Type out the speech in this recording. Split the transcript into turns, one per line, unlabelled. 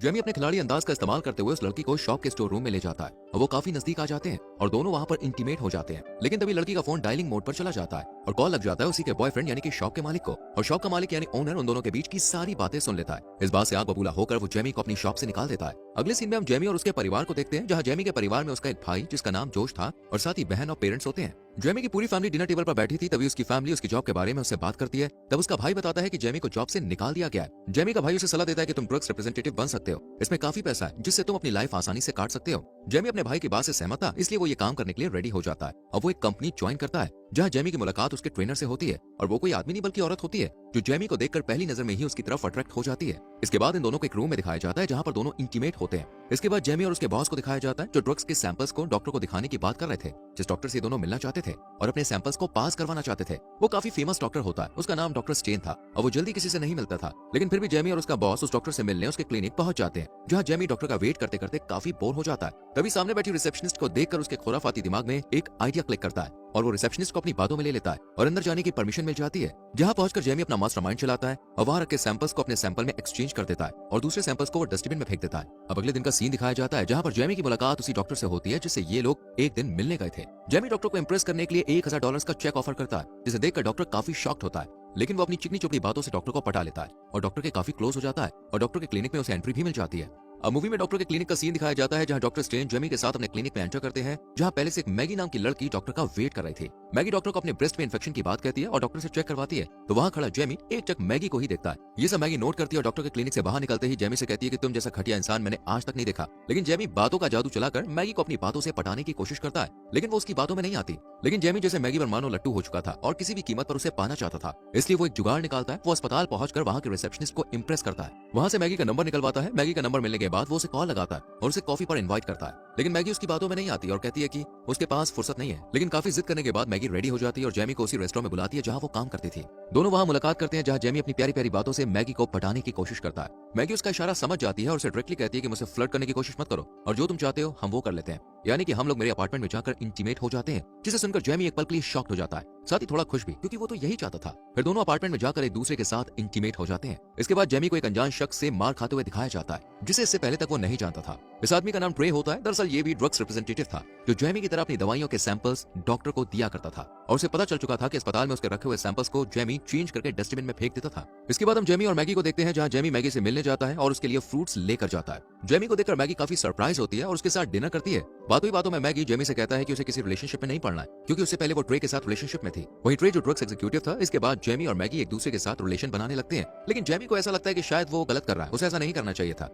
Jamie अपने खिलाड़ी अंदाज का इस्तेमाल करते हुए उस लड़की को शॉप के स्टोर रूम में ले जाता है और वो काफी नजदीक आ जाते हैं और दोनों वहाँ पर इंटीमेट हो जाते हैं। लेकिन तभी लड़की का फोन डायलिंग मोड पर चला जाता है और कॉल लग जाता है उसी के बॉयफ्रेंड यानी कि शॉप के मालिक को। और शॉप का मालिक यानी ओनर उन दोनों के बीच की सारी बातें सुन लेता है। इस बात से आग बबूला होकर वो जेमी को अपनी शॉप से निकाल देता है। अगले सीन में हम जेमी और उसके परिवार को देखते हैं, जहाँ जेमी के परिवार में उसका एक भाई जिसका नाम जोश था और साथ ही बहन और पेरेंट्स होते हैं। जेमी की पूरी फैमिली डिनर टेबल पर बैठी थी, तभी उसकी फैमिली उसकी जॉब के बारे में उससे बात करती है। तब उसका भाई बताता है कि जेमी को जॉब से निकाल दिया गया है। जेमी का भाई उसे सलाह देता है कि तुम ड्रग्स रिप्रेजेंटेटिव बन सकते हो, इसमें काफी पैसा है जिससे तुम अपनी लाइफ आसानी से काट सकते हो। जेमी अपने भाई की बात से सहमत था, इसलिए वो ये काम करने के लिए रेडी हो जाता है और वो एक कंपनी ज्वाइन करता है जहाँ जेमी की मुलाकात उसके ट्रेनर से होती है और वो कोई आदमी नहीं बल्कि औरत होती है जो जेमी को देखकर पहली नजर में ही उसकी तरफ अट्रैक्ट हो जाती है। इसके बाद इन दोनों को एक रूम में दिखाया जाता है जहाँ पर दोनों इंटीमेट होते हैं। इसके बाद जेमी और उसके बॉस को दिखाया जाता है जो ड्रग्स के सैंपल्स को डॉक्टर को दिखाने की बात कर रहे थे, जिस डॉक्टर से दोनों मिलना चाहते थे और अपने सैंपल्स को पास करवाना चाहते थे। वो काफी फेमस डॉक्टर होता है, उसका नाम डॉक्टर स्टेन था और वो जल्दी किसी से नहीं मिलता था। लेकिन फिर भी जेमी और उसका बॉस उस डॉक्टर से मिलने उसके क्लिनिक पहुंच जाते हैं, जहाँ जेमी डॉक्टर का वेट करते करते काफी बोर हो जाता है। तभी सामने बैठी रिसेप्शनिस्ट को देखकर उसके खुराफाती दिमाग में एक आइडिया क्लिक करता है और वो रिसेप्शनिस्ट को अपनी बातों में ले लेता है और अंदर जाने की परमिशन मिल जाती है, जहां पहुंचकर जेमी अपना मास्टरमाइंड चलाता है और वहां रखे सैंपल्स को अपने सैंपल में एक्सचेंज कर देता है और दूसरे सैंपल्स को वो डस्टबिन में फेंक देता है। अब अगले दिन का सीन दिखाया जाता है जहां पर जेमी की मुलाकात उसी डॉक्टर से होती है जिससे ये लोग एक दिन मिलने गए थे। जेमी डॉक्टर को इम्प्रेस करने के लिए $1000 का चेक ऑफर करता है, जिसे देखकर डॉक्टर काफी शॉक्ड होता है। लेकिन वो अपनी चिकनी चुपड़ी बातों से डॉक्टर को पटा लेता है और डॉक्टर के काफी क्लोज हो जाता है और डॉक्टर के क्लिनिक में उसे एंट्री भी मिल जाती है। अब मूवी में डॉक्टर के क्लिनिक का सीन दिखाया जाता है जहां डॉक्टर स्ट्रेंज जेमी के साथ अपने क्लिनिक में एंटर करते हैं, जहां पहले से एक मैगी नाम की लड़की डॉक्टर का वेट कर रही थी। मैगी डॉक्टर को अपने ब्रेस्ट में इन्फेक्शन की बात कहती है और डॉक्टर से चेक करवाती है, तो वहां खड़ा जेमी एक चक मैगी को ही देखता है। ये सब मैगी नोट करती है और डॉक्टर के क्लिनिक से बाहर निकलते ही जेमी से कहती है कि तुम जैसा घटिया इंसान मैंने आज तक नहीं देखा। लेकिन जेमी बातों का जादू चलाकर मैगी को अपनी बातों से पटाने की कोशिश करता है, लेकिन वो उसकी बातों में नहीं आती। लेकिन जेमी जैसे मैगी पर मानो लट्टू हो चुका था और किसी भी कीमत पर उसे पाना चाहता था, इसलिए वो एक जुगाड़ निकालता है। वो अस्पताल पहुंचकर वहां के रिसेप्शनिस्ट को इम्प्रेस करता है, वहां से मैगी का नंबर निकलवाता है। मैगी का नंबर मिलने के बाद वो उसे कॉल लगाता है और उसे कॉफी पर इनवाइट करता है। लेकिन मैगी उसकी बातों में नहीं आती और कहती है कि उसके पास फुर्सत नहीं है। लेकिन काफी जिद करने के बाद मैगी रेडी हो जाती है और जेमी को उसी रेस्टोरेंट में बुलाती है जहां वो काम करती थी। दोनों वहां मुलाकात करते हैं जहां जेमी अपनी प्यारी प्यारी बातों से मैगी को पटाने की कोशिश करता है। मैगी उसका इशारा समझ जाती है और उसे डायरेक्टली कहती है कि मुझसे फ्लर्ट करने की कोशिश मत करो और जो तुम चाहते हो हम वो कर लेते हैं, यानी कि हम लोग मेरे अपार्टमेंट में जाकर इंटीमेट हो जाते हैं। जिसे सुनकर जेमी एक पल के लिए शॉक्ड हो जाता है, साथ ही थोड़ा खुश भी, क्योंकि वो तो यही चाहता था। फिर दोनों अपार्टमेंट में जाकर एक दूसरे के साथ इंटीमेट हो जाते हैं। इसके बाद जेमी को एक अनजान शख्स से मार खाते हुए दिखाया जाता है, जिसे इससे पहले तक वो नहीं जानता था। इस आदमी का नाम ट्रे होता है। दरअसल ये भी ड्रग्स रिप्रेजेंटेटिव था जो जेमी की तरह अपनी दवाइयों के सैंपल्स डॉक्टर को दिया करता था और उसे पता चल चुका था कि अस्पताल में उसके रखे हुए सैंपल्स को जेमी चेंज करके डस्टबिन में फेंक देता था। इसके बाद हम जेमी और मैगी को देखते हैं जहां जेमी मैगी से मिलने जाता है और उसके लिए फ्रूट्स लेकर जाता है। जेमी को देखकर मैगी काफी सरप्राइज होती है और उसके साथ डिनर करती है। बातों ही बातों में मैगी जेमी से कहता है कि उसे किसी रिलेशनशिप में नहीं पड़ना है, क्योंकि उससे पहले वो ट्रे के साथ रिलेशनशिप में थी। वही ट्रे जो ड्रग्स एग्जीक्यूटिव था। इसके बाद जेमी और मैगी एक दूसरे के साथ रिलेशन बनाने लगते हैं, लेकिन जेमी को ऐसा लगता है कि शायद वो गलत कर रहा है, उसे ऐसा नहीं करना चाहिए था।